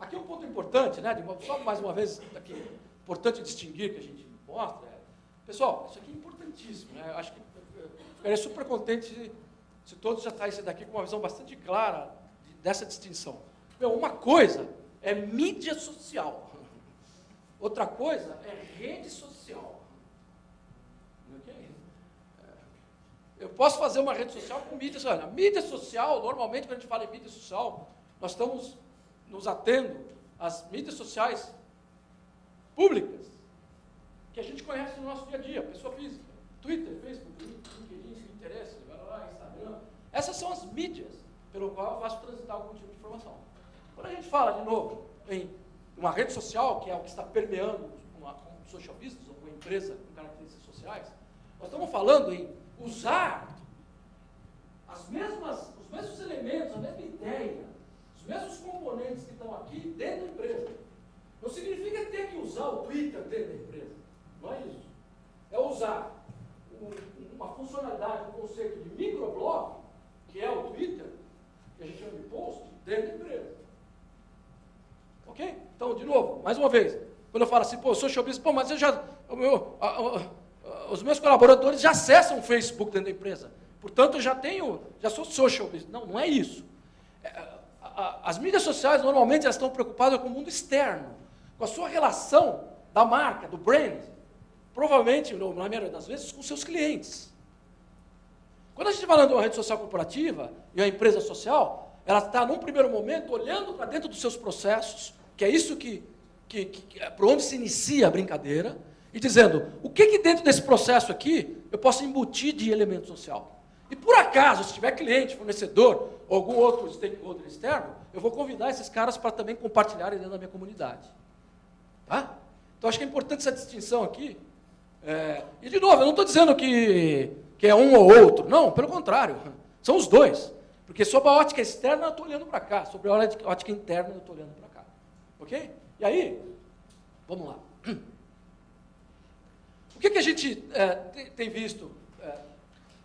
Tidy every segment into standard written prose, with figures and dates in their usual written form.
aqui é um ponto importante, né? Só mais uma vez, aqui, importante distinguir que a gente mostra. Pessoal, isso aqui é importantíssimo, né? Eu acho que eu ficaria super contente se todos já saíssem daqui com uma visão bastante clara dessa distinção. Uma coisa é mídia social, outra coisa é rede social. Okay? Eu posso fazer uma rede social com mídia social. A mídia social, normalmente, quando a gente fala em mídia social, nós estamos nos atendo às mídias sociais públicas, que a gente conhece no nosso dia a dia, pessoa física, Twitter, Facebook, LinkedIn, se interessa, Instagram. Essas são as mídias pelo qual eu faço transitar algum tipo de informação. Quando a gente fala, de novo, em uma rede social, que é o que está permeando com social business, ou com empresa com características sociais, nós estamos falando em usar os mesmos elementos, a mesma ideia, os mesmos componentes que estão aqui dentro da empresa. Não significa ter que usar o Twitter dentro da empresa. Não é isso. É usar uma funcionalidade, um conceito de microblog, que é o Twitter, que a gente chama de post, dentro da empresa. Ok? Então, de novo, mais uma vez, quando eu falo assim, social business, mas eu já, os meus colaboradores já acessam o Facebook dentro da empresa. Portanto, eu já sou social business. Não, não é isso. As mídias sociais, normalmente, elas estão preocupadas com o mundo externo, com a sua relação da marca, do brand, provavelmente, na maioria das vezes, com seus clientes. Quando a gente fala de uma rede social corporativa e uma empresa social, ela está, num primeiro momento, olhando para dentro dos seus processos, que é isso por onde se inicia a brincadeira, e dizendo, o que dentro desse processo aqui eu posso embutir de elemento social? E por acaso, se tiver cliente, fornecedor, ou algum outro stakeholder externo, eu vou convidar esses caras para também compartilharem dentro da minha comunidade. Tá? Então, acho que é importante essa distinção aqui. E, de novo, eu não estou dizendo que é um ou outro. Não, pelo contrário. São os dois. Porque sobre a ótica externa, eu estou olhando para cá. Sobre a ótica interna, eu estou olhando para cá. Ok? E aí, vamos lá. O que a gente tem visto,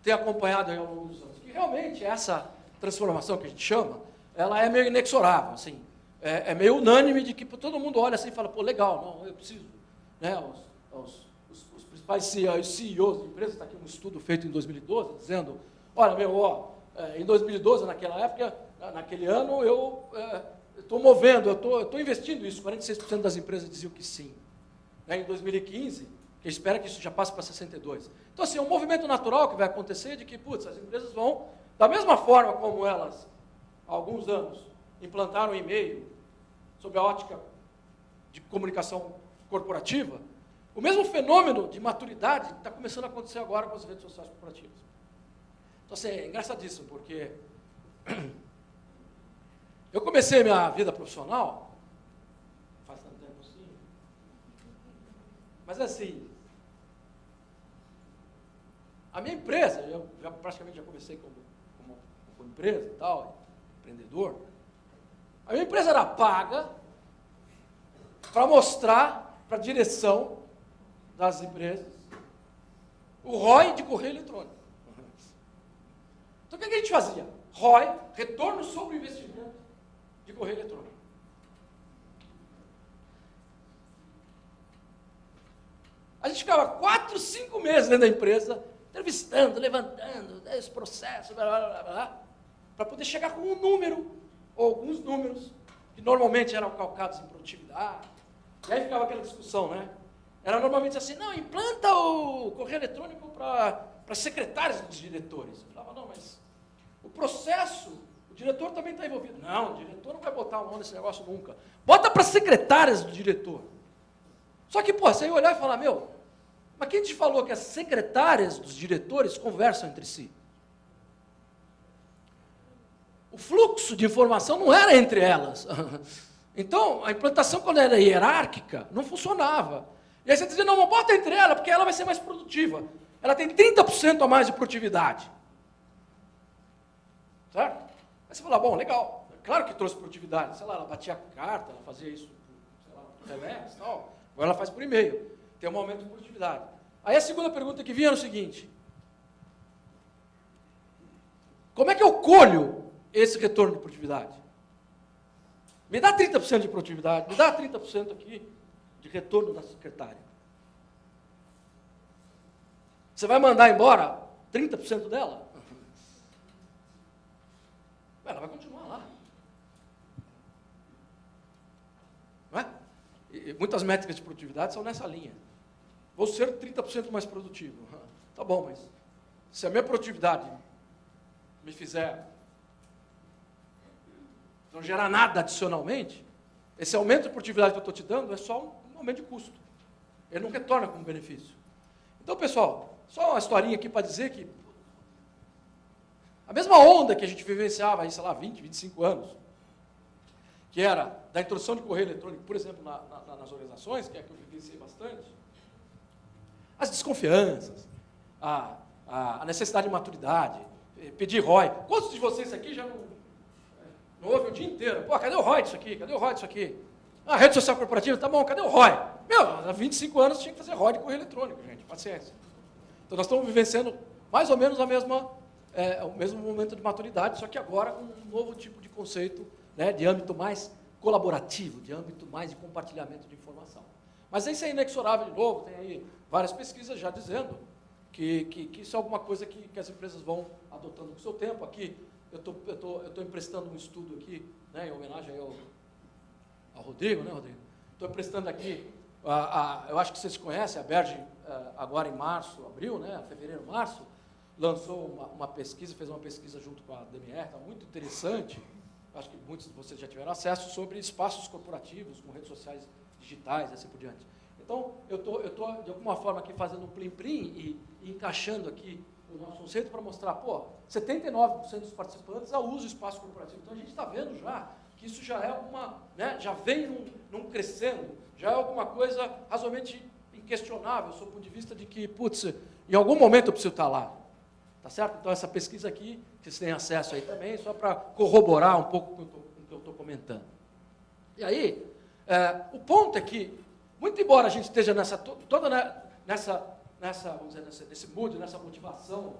tem acompanhado ao longo dos anos? Que realmente essa transformação que a gente chama, ela é meio inexorável. Assim, é meio unânime de que todo mundo olha assim e fala, pô, legal, não, eu preciso. Né, os principais CEOs de empresas, está aqui um estudo feito em 2012, dizendo, olha, em 2012, naquela época, naquele ano, eu estou movendo, eu estou investindo isso, 46% das empresas diziam que sim. Em 2015, que espera que isso já passe para 62%. Então, assim, é um movimento natural que vai acontecer de que, as empresas vão, da mesma forma como elas, há alguns anos, implantaram o e-mail sob a ótica de comunicação corporativa, o mesmo fenômeno de maturidade está começando a acontecer agora com as redes sociais corporativas. Então, assim, é engraçadíssimo, porque eu comecei minha vida profissional, faz tanto tempo assim, mas assim, a minha empresa, eu praticamente já comecei como empresa e tal, empreendedor, a minha empresa era paga para mostrar para a direção das empresas o ROI de correio eletrônico. Então, o que a gente fazia? ROI, retorno sobre o investimento de correio eletrônico. A gente ficava 4, 5 meses dentro da empresa, entrevistando, levantando esse processo, para poder chegar com um número, ou alguns números, que normalmente eram calcados em produtividade. E aí ficava aquela discussão, né? Era normalmente assim, não, implanta o correio eletrônico para secretários dos diretores. Eu falava, não, mas o processo, o diretor também está envolvido. Não, o diretor não vai botar a mão nesse negócio nunca. Bota para secretárias do diretor. Só que, você ia olhar e falar, mas quem te falou que as secretárias dos diretores conversam entre si? O fluxo de informação não era entre elas. Então, a implantação, quando era hierárquica, não funcionava. E aí você dizia, não bota entre ela, porque ela vai ser mais produtiva. Ela tem 30% a mais de produtividade. Certo? Aí você fala, bom, legal. Claro que trouxe produtividade. Sei lá, ela batia a carta, ela fazia isso, sei lá, por telex e tal. Agora ela faz por e-mail. Tem um aumento de produtividade. Aí a segunda pergunta que vinha era o seguinte. Como é que eu colho esse retorno de produtividade? Me dá 30% de produtividade, me dá 30% aqui de retorno da secretária. Você vai mandar embora 30% dela? Ela vai continuar lá. Não é? E muitas métricas de produtividade são nessa linha. Vou ser 30% mais produtivo. Tá bom, mas se a minha produtividade me fizer não gerar nada adicionalmente, esse aumento de produtividade que eu estou te dando é só um aumento de custo. Ele não retorna como benefício. Então, pessoal, só uma historinha aqui para dizer que a mesma onda que a gente vivenciava aí, sei lá, 20, 25 anos, que era da introdução de correio eletrônico, por exemplo, nas organizações, que é que eu vivenciei bastante, as desconfianças, a necessidade de maturidade, pedir ROI. Quantos de vocês aqui já não ouve o dia inteiro? Pô, cadê o ROI disso aqui? Cadê o ROI disso aqui? Ah, rede social corporativa, tá bom, cadê o ROI? Meu, há 25 anos tinha que fazer ROI de correio eletrônico, gente, paciência. Então nós estamos vivenciando mais ou menos o mesmo momento de maturidade, só que agora com um novo tipo de conceito, né, de âmbito mais colaborativo, de âmbito mais de compartilhamento de informação. Mas isso é inexorável de novo, tem aí várias pesquisas já dizendo que isso é alguma coisa que as empresas vão adotando com o seu tempo. Aqui, eu estou emprestando um estudo aqui, né, em homenagem ao Rodrigo, né, Rodrigo? Estou emprestando aqui, eu acho que vocês conhecem, a Berge, agora em março, abril, né, fevereiro, março, lançou uma pesquisa, fez uma pesquisa junto com a DMR, está muito interessante, acho que muitos de vocês já tiveram acesso, sobre espaços corporativos com redes sociais digitais e assim por diante. Então, eu estou, de alguma forma, aqui fazendo um plim-plim e encaixando aqui o nosso conceito para mostrar, 79% dos participantes usam o espaço corporativo. Então, a gente está vendo já que isso já é já vem num crescendo, já é alguma coisa razoavelmente inquestionável, sob o ponto de vista de que, em algum momento eu preciso estar lá. Tá certo? Então, essa pesquisa aqui, que vocês têm acesso aí também, só para corroborar um pouco com o que eu estou comentando. E aí, o ponto é que, muito embora a gente esteja vamos dizer, nesse mood, nessa motivação,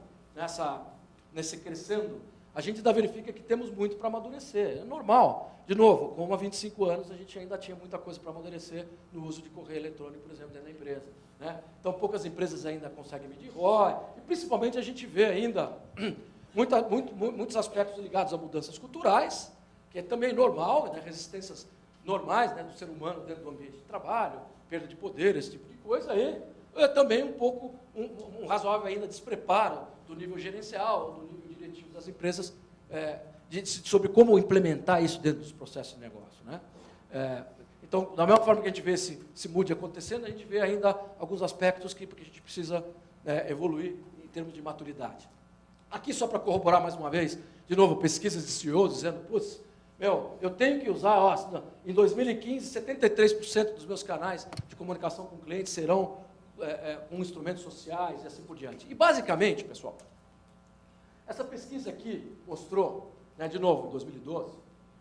nesse crescendo, a gente ainda verifica que temos muito para amadurecer. É normal. De novo, como há 25 anos, a gente ainda tinha muita coisa para amadurecer no uso de correio eletrônico, por exemplo, dentro da empresa. Né? Então, poucas empresas ainda conseguem medir ROI, e principalmente a gente vê ainda muitos aspectos ligados a mudanças culturais, que é também normal, né? Resistências normais, né, do ser humano dentro do ambiente de trabalho, perda de poder, esse tipo de coisa, e também um pouco, um razoável ainda despreparo do nível gerencial, do nível diretivo das empresas, sobre como implementar isso dentro dos processos de negócio. Né? Então, da mesma forma que a gente vê esse mood acontecendo, a gente vê ainda alguns aspectos que a gente precisa evoluir em termos de maturidade. Aqui, só para corroborar mais uma vez, de novo, pesquisas de CEOs dizendo, eu tenho que usar, em 2015, 73% dos meus canais de comunicação com clientes serão com instrumentos sociais e assim por diante. E, basicamente, pessoal, essa pesquisa aqui mostrou, né, de novo, em 2012,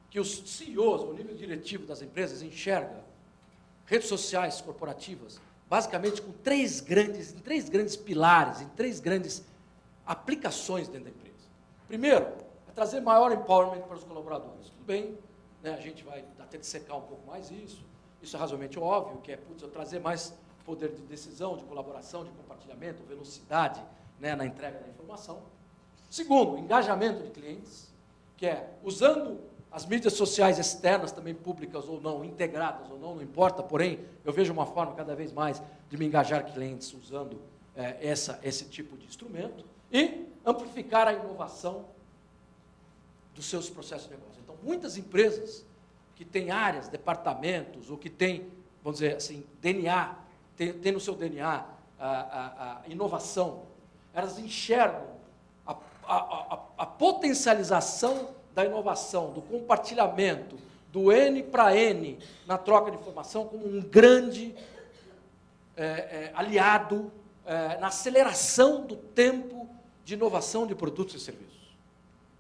que os CEOs, o nível diretivo das empresas, enxerga redes sociais corporativas, basicamente com três grandes pilares, em três grandes aplicações dentro da empresa. Primeiro, é trazer maior empowerment para os colaboradores. Tudo bem, né, a gente vai até dissecar um pouco mais isso é razoavelmente óbvio, que é eu trazer mais poder de decisão, de colaboração, de compartilhamento, velocidade, né, na entrega da informação. Segundo, engajamento de clientes, que é usando as mídias sociais externas, também públicas ou não, integradas ou não importa, porém, eu vejo uma forma cada vez mais de me engajar clientes usando esse tipo de instrumento, e amplificar a inovação dos seus processos de negócio. Então, muitas empresas que têm áreas, departamentos, ou que têm, vamos dizer assim, DNA, tem no seu DNA a inovação, elas enxergam a potencialização da inovação, do compartilhamento, do N para N na troca de informação como um grande aliado na aceleração do tempo de inovação de produtos e serviços.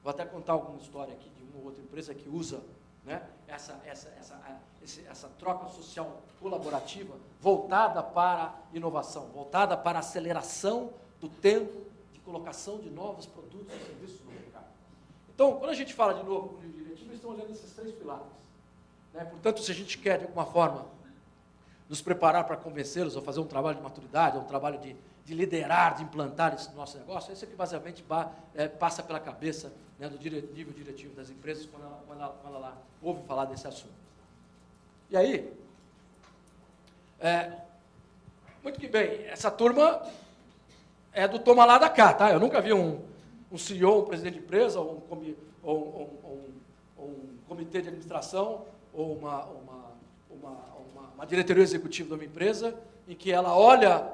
Vou até contar alguma história aqui de uma outra empresa que usa, né, essa troca social colaborativa voltada para a inovação, voltada para a aceleração do tempo de colocação de novos produtos e serviços no mercado. Então, quando a gente fala de novo com o nível diretivo, nós estamos olhando esses três pilares. né? Portanto, se a gente quer, de alguma forma, nos preparar para convencê-los ou fazer um trabalho de maturidade, um trabalho de liderar, de implantar esse nosso negócio, isso é que basicamente passa pela cabeça, né, do nível diretivo das empresas quando ela ouve falar desse assunto. E aí, muito que bem, essa turma é do toma lá da cá, tá? Eu nunca vi um CEO, um presidente de empresa, ou um comitê de administração, ou uma diretoria executiva de uma empresa, em que ela olha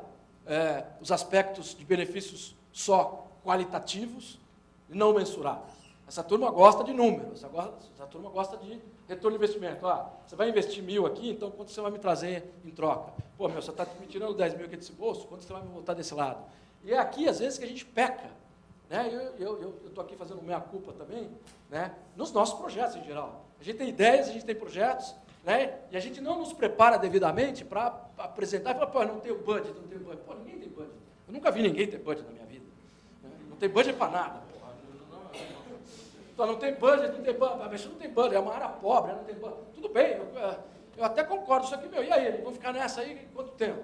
os aspectos de benefícios só qualitativos e não mensuráveis. Essa turma gosta de números, essa turma gosta de retorno de investimento. Você vai investir 1.000 aqui, então quanto você vai me trazer em troca? Pô, você está me tirando 10 mil aqui desse bolso, quanto você vai me voltar desse lado? E é aqui, às vezes, que a gente peca. Né? Eu estou aqui fazendo meia-culpa também, né? Nos nossos projetos em geral. A gente tem ideias, a gente tem projetos, né? E a gente não nos prepara devidamente para apresentar e falar, pô, não tenho budget, não tenho budget. Pô, ninguém tem budget. Eu nunca vi ninguém ter budget na minha vida. Né? Não tem budget para nada. Então, não tem budget, não tem budget. Mas isso não tem budget, é uma área pobre, não tem budget. Tudo bem, eu até concordo, isso aqui, e aí, vão ficar nessa aí quanto tempo?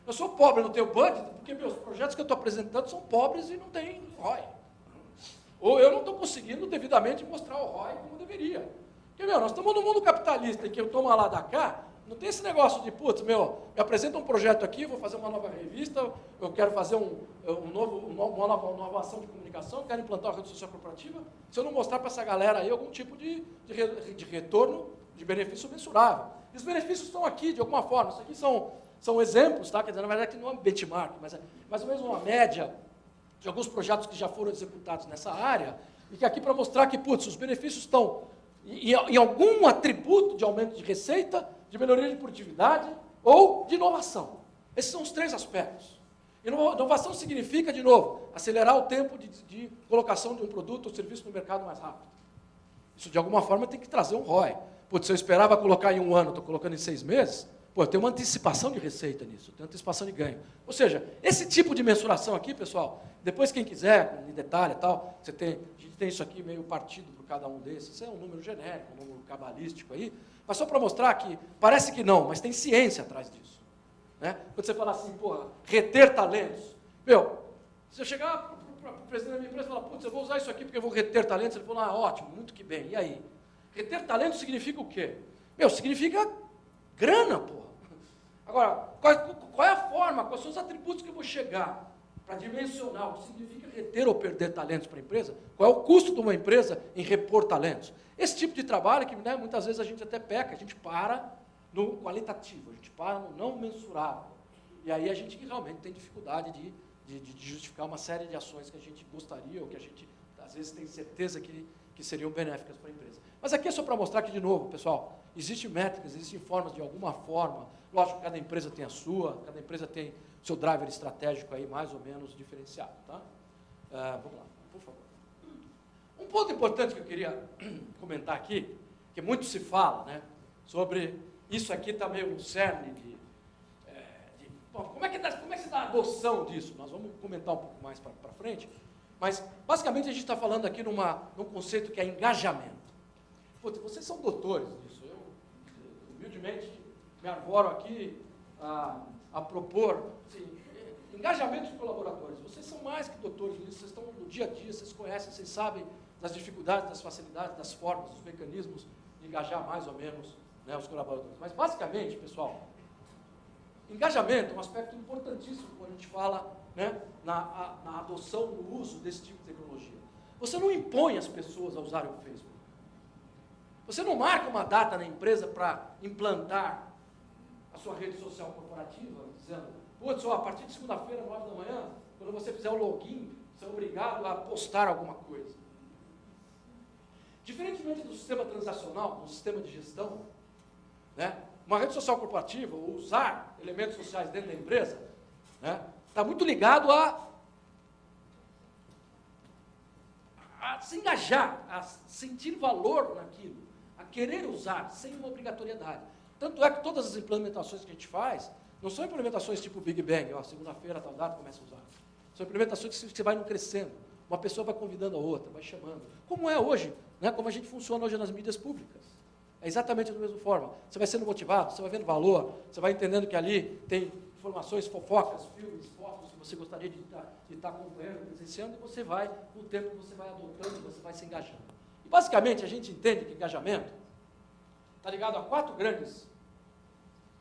Eu sou pobre, não tenho budget, porque meus projetos que eu estou apresentando são pobres e não tem ROI. Ou eu não estou conseguindo devidamente mostrar o ROI como deveria. Porque, nós estamos no mundo capitalista, em que eu tomo lá da cá, não tem esse negócio de, putz, me apresenta um projeto aqui, vou fazer uma nova revista, eu quero fazer uma nova ação de comunicação, quero implantar uma rede social corporativa, se eu não mostrar para essa galera aí algum tipo de retorno de benefício mensurável. E os benefícios estão aqui, de alguma forma, isso aqui são exemplos, tá? Quer dizer, na verdade, não é um benchmark, mas é mais ou menos uma média de alguns projetos que já foram executados nessa área, e que aqui para mostrar que, putz, os benefícios estão em algum atributo de aumento de receita, de melhoria de produtividade ou de inovação. Esses são os 3 aspectos. Inovação significa, de novo, acelerar o tempo de colocação de um produto ou serviço no mercado mais rápido. Isso, de alguma forma, tem que trazer um ROI. Putz, se eu esperava colocar em 1 ano, estou colocando em 6 meses, eu tenho uma antecipação de receita nisso, eu tenho antecipação de ganho. Ou seja, esse tipo de mensuração aqui, pessoal, depois quem quiser, em detalhe e tal, a gente tem isso aqui meio partido por cada um desses, isso é um número genérico, um número cabalístico aí, mas só para mostrar que, parece que não, mas tem ciência atrás disso. Né? Quando você fala assim, reter talentos, se eu chegar para o presidente da minha empresa e falar, putz, eu vou usar isso aqui porque eu vou reter talentos, ele fala, ótimo, muito que bem, e aí? Reter talentos significa o quê? Significa grana, porra. Agora, qual é a forma, quais são os atributos que eu vou chegar para dimensionar o que significa reter ou perder talentos para a empresa? Qual é o custo de uma empresa em repor talentos? Esse tipo de trabalho que, né, muitas vezes a gente até peca, a gente para no qualitativo, a gente para no não mensurável. E aí a gente realmente tem dificuldade de justificar uma série de ações que a gente gostaria ou que a gente, às vezes, tem certeza que seriam benéficas para a empresa. Mas aqui é só para mostrar que, de novo, pessoal, existem métricas, existem formas, de alguma forma, lógico que cada empresa tem a sua, cada empresa tem o seu driver estratégico aí mais ou menos diferenciado. Tá? Vamos lá, por favor. Um ponto importante que eu queria comentar aqui, que muito se fala, né, sobre isso aqui está meio no cerne como é que se dá a adoção disso? Nós vamos comentar um pouco mais para frente, mas basicamente a gente está falando aqui num conceito que é engajamento. Putz, vocês são doutores nisso, eu humildemente me arvoro aqui a propor assim, engajamento de colaboradores. Vocês são mais que doutores nisso, vocês estão no dia a dia, vocês conhecem, vocês sabem das dificuldades, das facilidades, das formas, dos mecanismos de engajar mais ou menos, né, os colaboradores. Mas basicamente, pessoal, engajamento é um aspecto importantíssimo quando a gente fala, né, na adoção, no uso desse tipo de tecnologia. Você não impõe as pessoas a usarem o Facebook. Você não marca uma data na empresa para implantar a sua rede social corporativa, dizendo, putz, a partir de segunda-feira, 9 da manhã, quando você fizer o login, você é obrigado a postar alguma coisa. Diferentemente do sistema transacional, do sistema de gestão, né, uma rede social corporativa, ou usar elementos sociais dentro da empresa, né, está muito ligado a se engajar, a sentir valor naquilo, a querer usar, sem uma obrigatoriedade. Tanto é que todas as implementações que a gente faz, não são implementações tipo Big Bang, segunda-feira, tal data, começa a usar. São implementações que você vai crescendo. Uma pessoa vai convidando a outra, vai chamando. Como é hoje, né, como a gente funciona hoje nas mídias públicas. é exatamente da mesma forma. Você vai sendo motivado, você vai vendo valor, você vai entendendo que ali tem informações, fofocas, filmes, fotos que você gostaria de estar acompanhando, presenciando, e você vai, com o tempo, você vai adotando, você vai se engajando. E, basicamente, a gente entende que engajamento está ligado a 4 grandes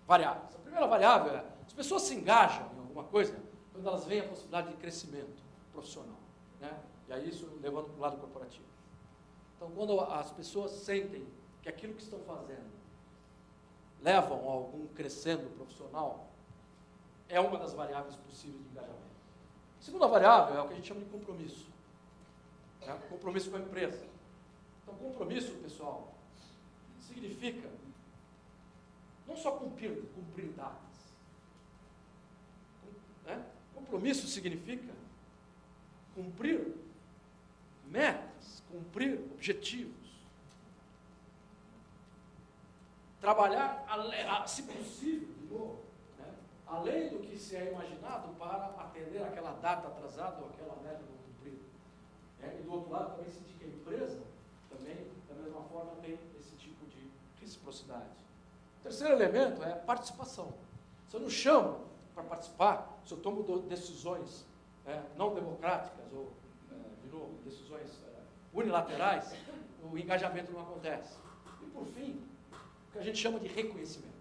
variáveis. A primeira variável é, as pessoas se engajam em alguma coisa quando elas veem a possibilidade de crescimento profissional, né? E aí isso levando para o lado corporativo. Então, quando as pessoas sentem que aquilo que estão fazendo levam a algum crescendo profissional, é uma das variáveis possíveis de engajamento. A segunda variável é o que a gente chama de compromisso. Né? Compromisso com a empresa. Então, compromisso, pessoal, significa não só cumprir datas. Né? Compromisso significa cumprir metas, cumprir objetivos. Trabalhar, se possível, de novo, né? Além do que se é imaginado para atender aquela data atrasada ou aquela meta não cumprida. E do outro lado, também sentir que a empresa também, da mesma forma, tem esse tipo de reciprocidade. O terceiro elemento é participação. Se eu não chamo para participar, se eu tomo decisões não democráticas ou, de novo, decisões unilaterais, o engajamento não acontece. E, por fim, o que a gente chama de reconhecimento.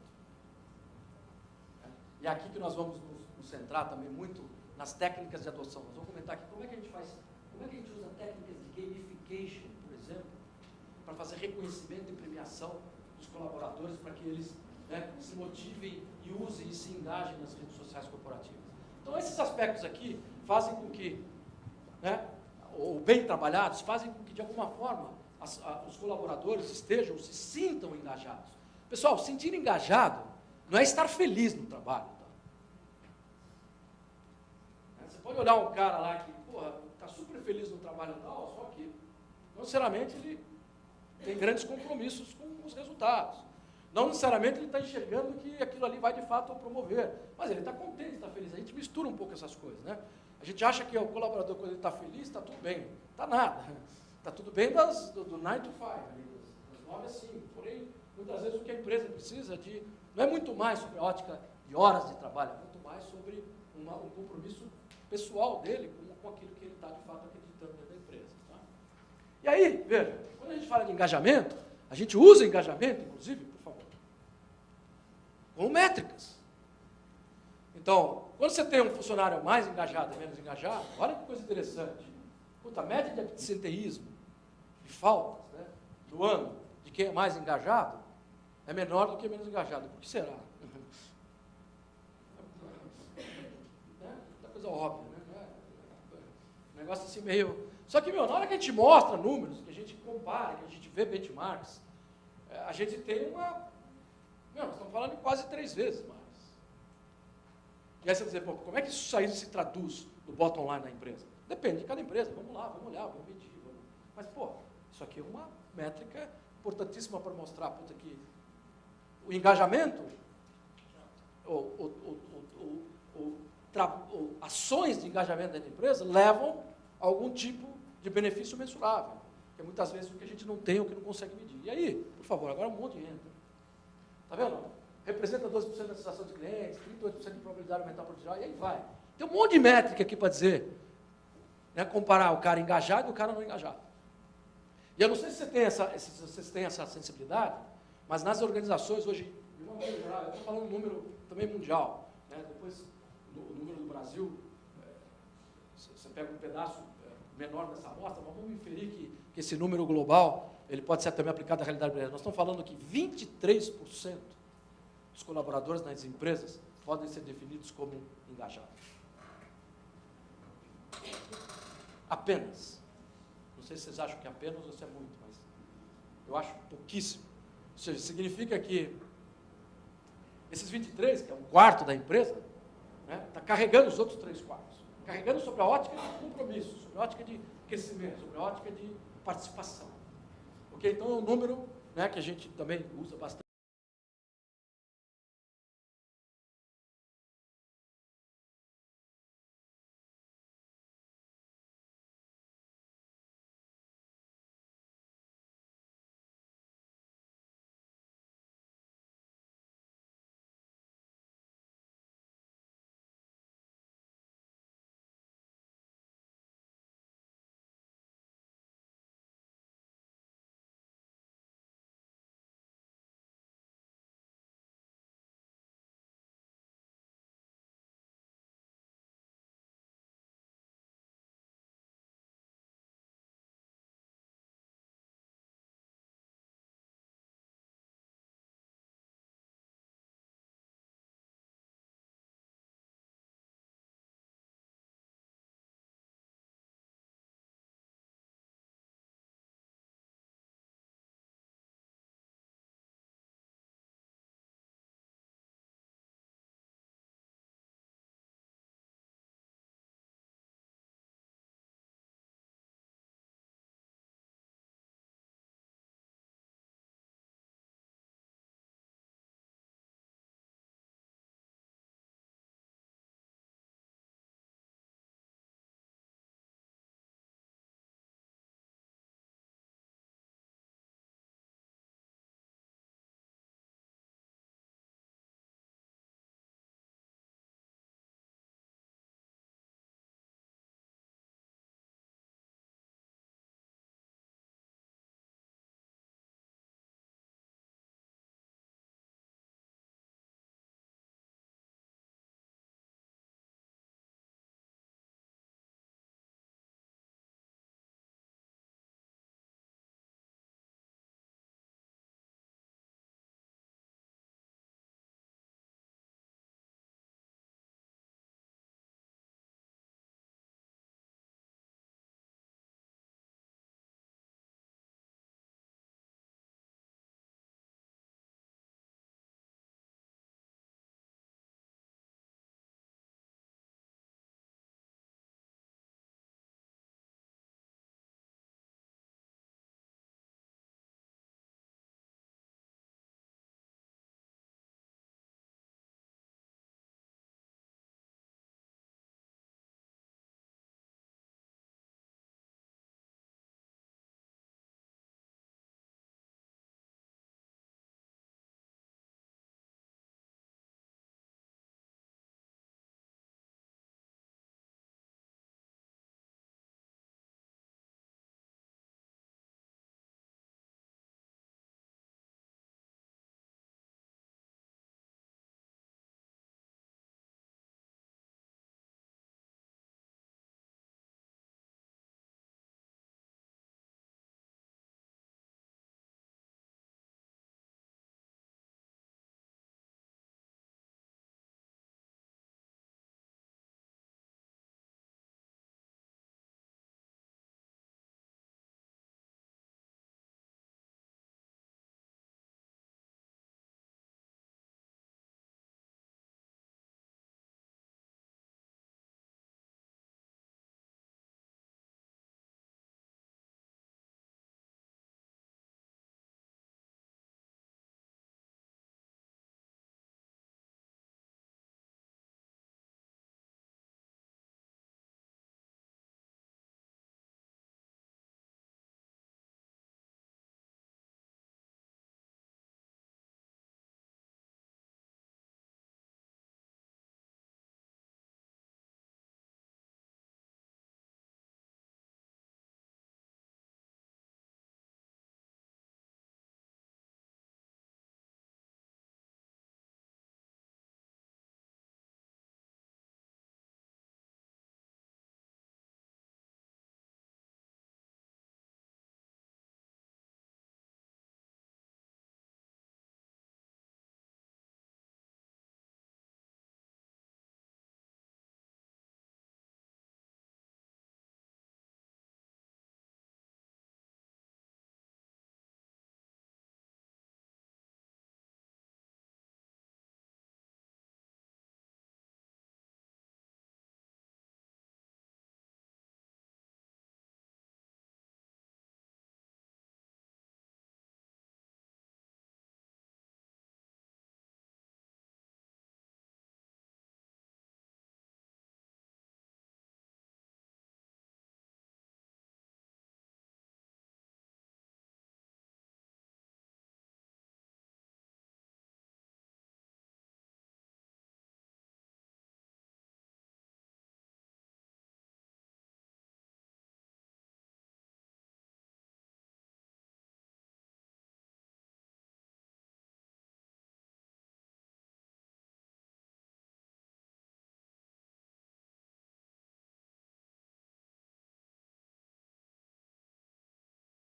E é aqui que nós vamos nos centrar também muito nas técnicas de adoção. Nós vamos comentar aqui como é que a gente faz, como é que a gente usa técnicas de gamification, por exemplo, para fazer reconhecimento e premiação dos colaboradores para que eles se motivem e usem e se engajem nas redes sociais corporativas. Então, esses aspectos aqui fazem com que, ou bem trabalhados, fazem com que, de alguma forma, os colaboradores estejam, se sintam engajados. Pessoal, sentir engajado não é estar feliz no trabalho. Tá? Você pode olhar um cara lá que, está super feliz no trabalho e tal, só que, não necessariamente, ele tem grandes compromissos com os resultados. Não necessariamente ele está enxergando que aquilo ali vai, de fato, promover. Mas ele está contente, está feliz. A gente mistura um pouco essas coisas, né? A gente acha que o colaborador, quando ele está feliz, está tudo bem. Está nada. Está tudo bem do 9 to 5, das 9 às 5. Porém, muitas vezes o que a empresa precisa não é muito mais sobre a ótica de horas de trabalho, é muito mais sobre um compromisso pessoal dele com aquilo que ele está, de fato, acreditando dentro da empresa. Tá? E aí, veja, quando a gente fala de engajamento, a gente usa engajamento, inclusive, por favor, como métricas. Então, quando você tem um funcionário mais engajado e menos engajado, olha que coisa interessante. A média de absenteísmo e faltas, do ano de quem é mais engajado é menor do que menos engajado. Por que será? É coisa óbvia, né? Um negócio assim meio... Só que, na hora que a gente mostra números, que a gente compara, que a gente vê benchmarks, a gente tem uma... nós estamos falando de quase 3 vezes mais. E aí você vai dizer, como é que isso aí se traduz no bottom line da empresa? Depende de cada empresa. Vamos lá, vamos olhar, vamos medir. Mas, isso aqui é uma métrica importantíssima para mostrar que o engajamento, ações de engajamento da empresa levam a algum tipo de benefício mensurável, que é muitas vezes o que a gente não tem ou que não consegue medir. E aí, por favor, agora um monte de renda. Está vendo? Representa 12% da satisfação de clientes, 38% de probabilidade de aumentar a produtividade, e aí vai. Tem um monte de métrica aqui para dizer, comparar o cara engajado e o cara não engajado. E eu não sei se vocês têm essa sensibilidade, mas nas organizações hoje, de uma maneira geral, eu estou falando um número também mundial, depois o número do Brasil, você pega um pedaço menor dessa amostra, mas vamos inferir que esse número global, ele pode ser também aplicado à realidade brasileira. Nós estamos falando que 23% dos colaboradores nas empresas podem ser definidos como engajados. Apenas. Não sei se vocês acham que apenas ou se é muito, mas eu acho pouquíssimo. Ou seja, significa que esses 23, que é um quarto da empresa, está carregando os outros 3 quartos. Carregando sobre a ótica de compromisso, sobre a ótica de crescimento, sobre a ótica de participação. Ok? Então é um número que a gente também usa bastante.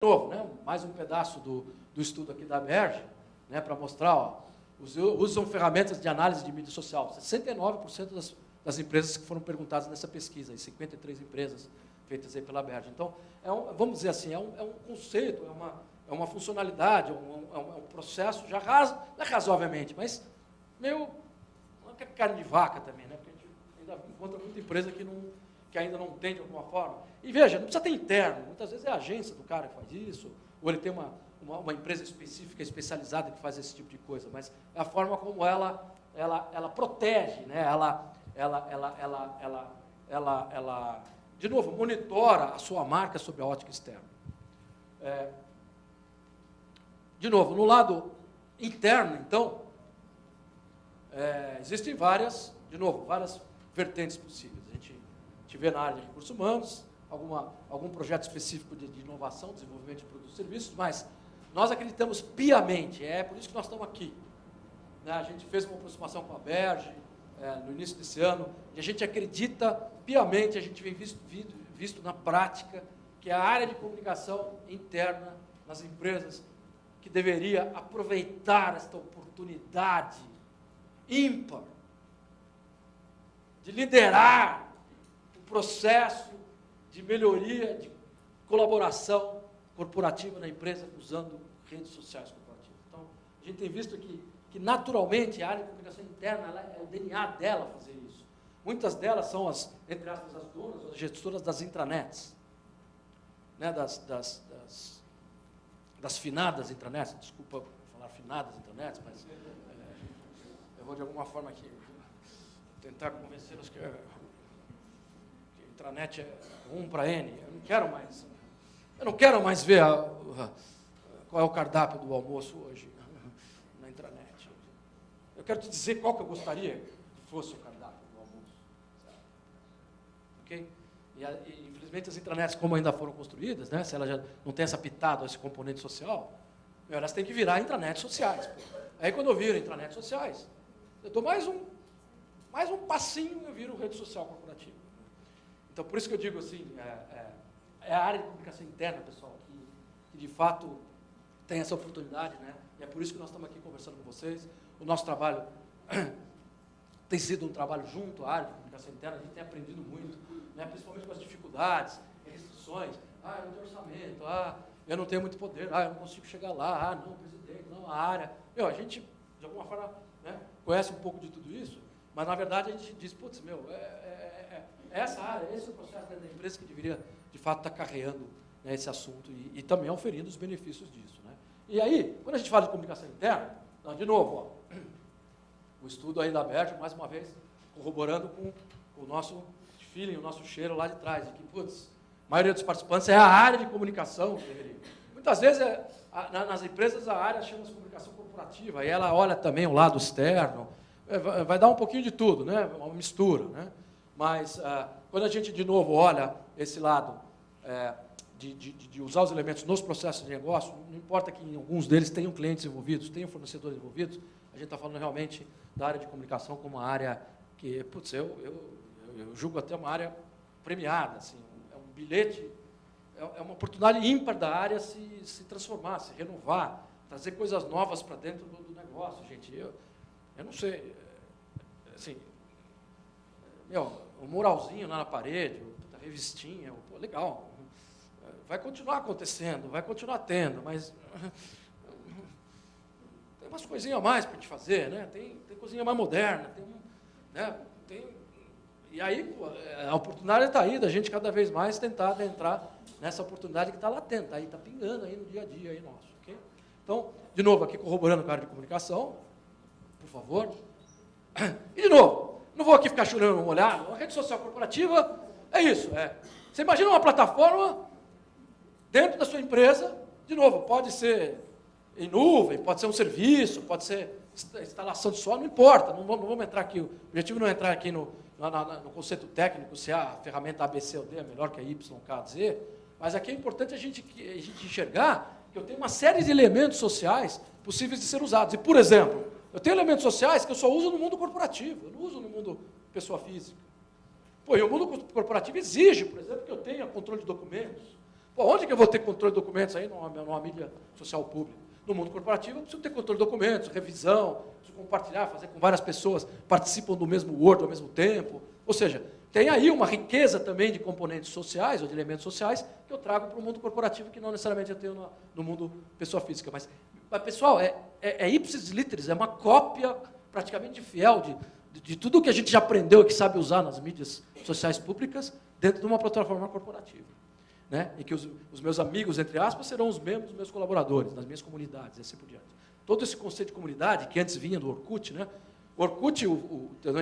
novo, né, mais um pedaço do estudo aqui da Berge, né, para mostrar, ó, usam ferramentas de análise de mídia social. 69% das empresas que foram perguntadas nessa pesquisa, e 53 empresas feitas aí pela Berge. Então, vamos dizer assim, é um conceito, é uma funcionalidade, é um processo já razoavelmente, mas meio não é carne de vaca também, né? Porque a gente ainda encontra muita empresa que ainda não tem de alguma forma. E veja, não precisa ter interno, muitas vezes é a agência do cara que faz isso, ou ele tem uma empresa específica, especializada que faz esse tipo de coisa, mas é a forma como ela protege, né? Ela, de novo, monitora a sua marca sobre a ótica externa. De novo, no lado interno, então, existem várias vertentes possíveis. A gente vê na área de recursos humanos, algum projeto específico de inovação, desenvolvimento de produtos e serviços, mas nós acreditamos piamente, é por isso que nós estamos aqui. Né? A gente fez uma aproximação com a Berge no início desse ano, e a gente acredita piamente, a gente vem visto na prática, que a área de comunicação interna nas empresas que deveria aproveitar esta oportunidade ímpar de liderar o processo de melhoria, de colaboração corporativa na empresa usando redes sociais corporativas. Então, a gente tem visto que naturalmente a área de comunicação interna é o DNA dela fazer isso. Muitas delas são entre aspas, as donas ou as gestoras das intranets, né, das finadas intranets, desculpa falar finadas intranets, mas eu vou de alguma forma aqui tentar convencê-los que intranet é 1 para N. Eu não quero mais ver qual é o cardápio do almoço hoje na intranet. Eu quero te dizer qual que eu gostaria que fosse o cardápio do almoço. Certo? Ok? E, infelizmente, as intranets, como ainda foram construídas, né, se ela já não tem essa pitada, esse componente social, elas têm que virar intranets sociais. Pô. Aí, quando eu viro intranets sociais, eu dou mais um passinho e eu viro rede social corporativa. Então, por isso que eu digo assim, é a área de comunicação interna, pessoal, que de fato tem essa oportunidade, né? E é por isso que nós estamos aqui conversando com vocês. O nosso trabalho tem sido um trabalho junto à área de comunicação interna, a gente tem aprendido muito, né? Principalmente com as dificuldades, restrições, eu não tenho orçamento, eu não tenho muito poder, eu não consigo chegar lá, não, presidente, não, a área. A gente, de alguma forma, né, conhece um pouco de tudo isso, mas, na verdade, a gente diz, putz, essa área, esse é o processo da empresa que deveria, de fato, estar carreando, né, esse assunto e também oferindo os benefícios disso. Né? E aí, quando a gente fala de comunicação interna, de novo, o estudo aí da Berge, mais uma vez, corroborando com o nosso feeling, o nosso cheiro lá de trás, de que, putz, a maioria dos participantes é a área de comunicação que deveria. Muitas vezes, nas empresas, a área chama-se comunicação corporativa, aí ela olha também o lado externo, vai dar um pouquinho de tudo, né? Uma mistura, né? Mas, quando a gente, de novo, olha esse lado de usar os elementos nos processos de negócio, não importa que em alguns deles tenham clientes envolvidos, tenham fornecedores envolvidos, a gente está falando realmente da área de comunicação como uma área que, putz, eu julgo até uma área premiada, assim, é um bilhete, é uma oportunidade ímpar da área se transformar, se renovar, trazer coisas novas para dentro do negócio, gente. Eu não sei, assim, o muralzinho lá na parede, a revistinha, legal, vai continuar acontecendo, vai continuar tendo, mas tem umas coisinhas a mais para a gente fazer, né? Tem coisinha mais moderna, e aí a oportunidade está aí da gente cada vez mais tentar adentrar nessa oportunidade que está latente, está pingando aí no dia a dia aí nosso, ok? Então, de novo, aqui corroborando com a área de comunicação, por favor. E, de novo, não vou aqui ficar chorando uma olhada, uma rede social corporativa é isso. Você imagina uma plataforma dentro da sua empresa, de novo, pode ser em nuvem, pode ser um serviço, pode ser instalação de software, não importa, não vamos entrar aqui, o objetivo não é entrar aqui no conceito técnico, se a ferramenta A, B, C ou D é melhor que a Y, K, Z, mas aqui é importante a gente enxergar que eu tenho uma série de elementos sociais possíveis de ser usados. E, por exemplo, eu tenho elementos sociais que eu só uso no mundo corporativo, eu não uso no mundo pessoa física. E o mundo corporativo exige, por exemplo, que eu tenha controle de documentos, Pô, onde que eu vou ter controle de documentos aí numa mídia social pública? No mundo corporativo, eu preciso ter controle de documentos, revisão, preciso compartilhar, fazer com várias pessoas, participam do mesmo Word ao mesmo tempo. Ou seja, tem aí uma riqueza também de componentes sociais, ou de elementos sociais, que eu trago para o mundo corporativo, que não necessariamente eu tenho no mundo pessoa física. Mas pessoal, ipsis literis, é uma cópia praticamente fiel de tudo que a gente já aprendeu e que sabe usar nas mídias sociais públicas dentro de uma plataforma corporativa. Né? E que os meus amigos, entre aspas, serão os membros dos meus colaboradores, das minhas comunidades, e assim por diante. Todo esse conceito de comunidade, que antes vinha do Orkut, né? O Orkut,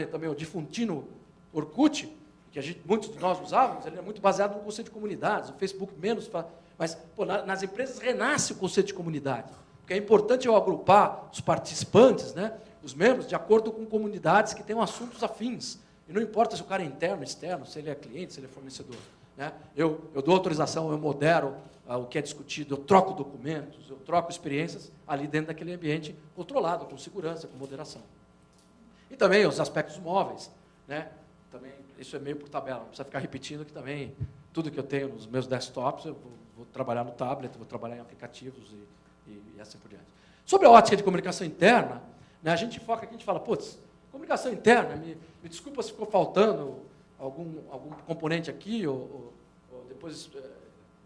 também o difuntino Orkut, que muitos de nós usávamos, ele é muito baseado no conceito de comunidades, o Facebook menos, mas pô, nas empresas renasce o conceito de comunidade, porque é importante eu agrupar os participantes, né? Os membros, de acordo com comunidades que tenham assuntos afins, e não importa se o cara é interno, externo, se ele é cliente, se ele é fornecedor. Né? Eu dou autorização, eu modero o que é discutido, eu troco documentos, eu troco experiências ali dentro daquele ambiente controlado, com segurança, com moderação. E também os aspectos móveis. Né? Também, isso é meio por tabela, não precisa ficar repetindo que também tudo que eu tenho nos meus desktops, eu vou trabalhar no tablet, vou trabalhar em aplicativos e assim por diante. Sobre a ótica de comunicação interna, né, a gente foca aqui, a gente fala, putz, comunicação interna, me desculpa se ficou faltando algum componente aqui, ou depois,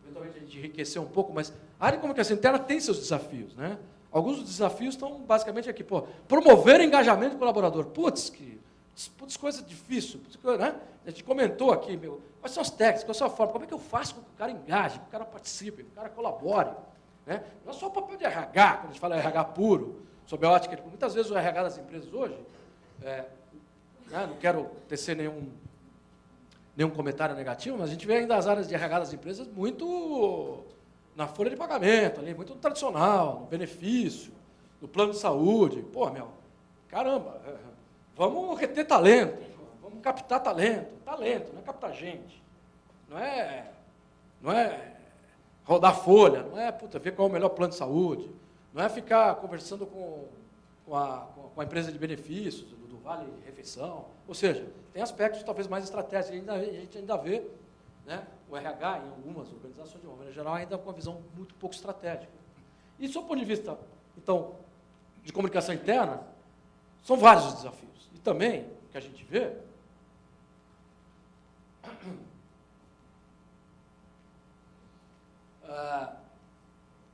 eventualmente, a gente enriquecer um pouco, mas a área de comunicação interna tem seus desafios. Né? Alguns dos desafios estão basicamente aqui, promover engajamento do colaborador. Putz, coisa difícil. Né? A gente comentou aqui, quais são as técnicas, qual é a forma, como é que eu faço com que o cara engaje, que o cara participe, que o cara colabore. Né? Não é só o papel de RH, quando a gente fala RH puro, sob a ótica de... Muitas vezes o RH das empresas hoje, não quero tecer nenhum comentário negativo, mas a gente vê ainda as áreas de RH das empresas muito na folha de pagamento, ali, muito no tradicional, no benefício, no plano de saúde. Pô, caramba, vamos reter talento, vamos captar talento, não é captar gente, não é rodar folha, não é ver qual é o melhor plano de saúde, não é ficar conversando com a empresa de benefícios, do Vale Refeição. Ou seja, tem aspectos talvez mais estratégicos, a gente ainda vê, né, o RH em algumas organizações, de uma maneira geral, ainda com uma visão muito pouco estratégica. E, do ponto de vista, então, de comunicação interna, são vários os desafios. E também, o que a gente vê,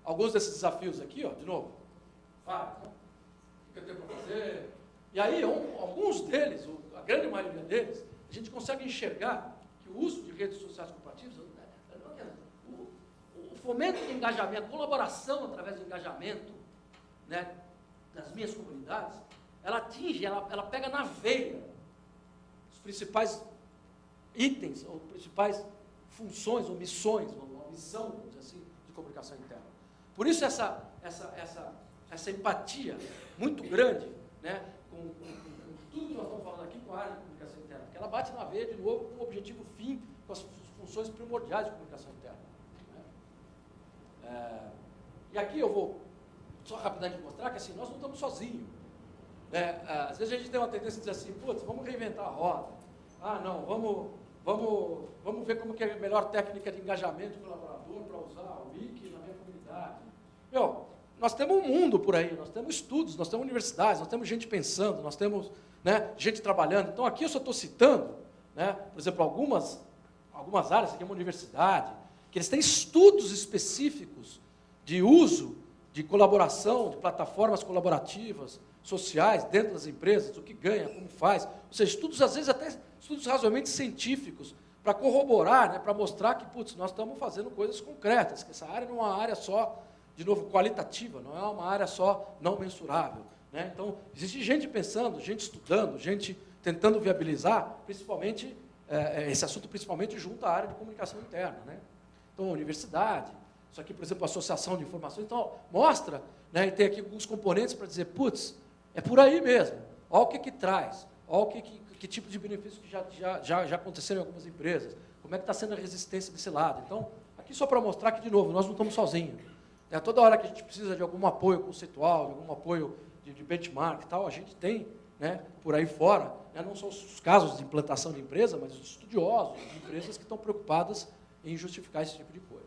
alguns desses desafios aqui, de novo, vários, né? O que eu tenho para fazer? E aí, alguns deles, a grande maioria deles, a gente consegue enxergar que o uso de redes sociais corporativas, o fomento de engajamento, a colaboração através do engajamento, né, das minhas comunidades, ela atinge, ela pega na veia os principais itens, ou principais funções, ou missões, ou missão, vamos dizer assim, de comunicação interna. Por isso essa empatia muito grande, né, com tudo que nós estamos falando aqui com a área de comunicação interna, porque ela bate na veia, de novo, com o objetivo fim, com as funções primordiais de comunicação interna. Né? E aqui eu vou só rapidamente mostrar que assim, nós não estamos sozinhos. Né? Às vezes a gente tem uma tendência de dizer assim, putz, vamos reinventar a roda. Não, vamos ver como que é a melhor técnica de engajamento do colaborador para usar o Wiki na minha comunidade. Nós temos um mundo por aí, nós temos estudos, nós temos universidades, nós temos gente pensando, nós temos, né, gente trabalhando. Então, aqui eu só estou citando, né, por exemplo, algumas áreas, aqui é uma universidade, que eles têm estudos específicos de uso, de colaboração, de plataformas colaborativas, sociais, dentro das empresas, o que ganha, como faz. Ou seja, estudos, às vezes, até estudos razoavelmente científicos, para corroborar, né, para mostrar que, putz, nós estamos fazendo coisas concretas, que essa área não é uma área só, de novo, qualitativa, não é uma área só não mensurável. Né? Então, existe gente pensando, gente estudando, gente tentando viabilizar, principalmente, esse assunto principalmente junto à área de comunicação interna. Né? Então, a universidade, isso aqui, por exemplo, a associação de informações, então, mostra, né, e tem aqui alguns componentes para dizer, putz, é por aí mesmo, olha o que traz, olha que tipo de benefício que já aconteceram em algumas empresas, como é que está sendo a resistência desse lado. Então, aqui só para mostrar que, de novo, nós não estamos sozinhos. Toda hora que a gente precisa de algum apoio conceitual, de algum apoio de benchmark e tal, a gente tem, né, por aí fora, né, não só os casos de implantação de empresa, mas os estudiosos de empresas que estão preocupadas em justificar esse tipo de coisa.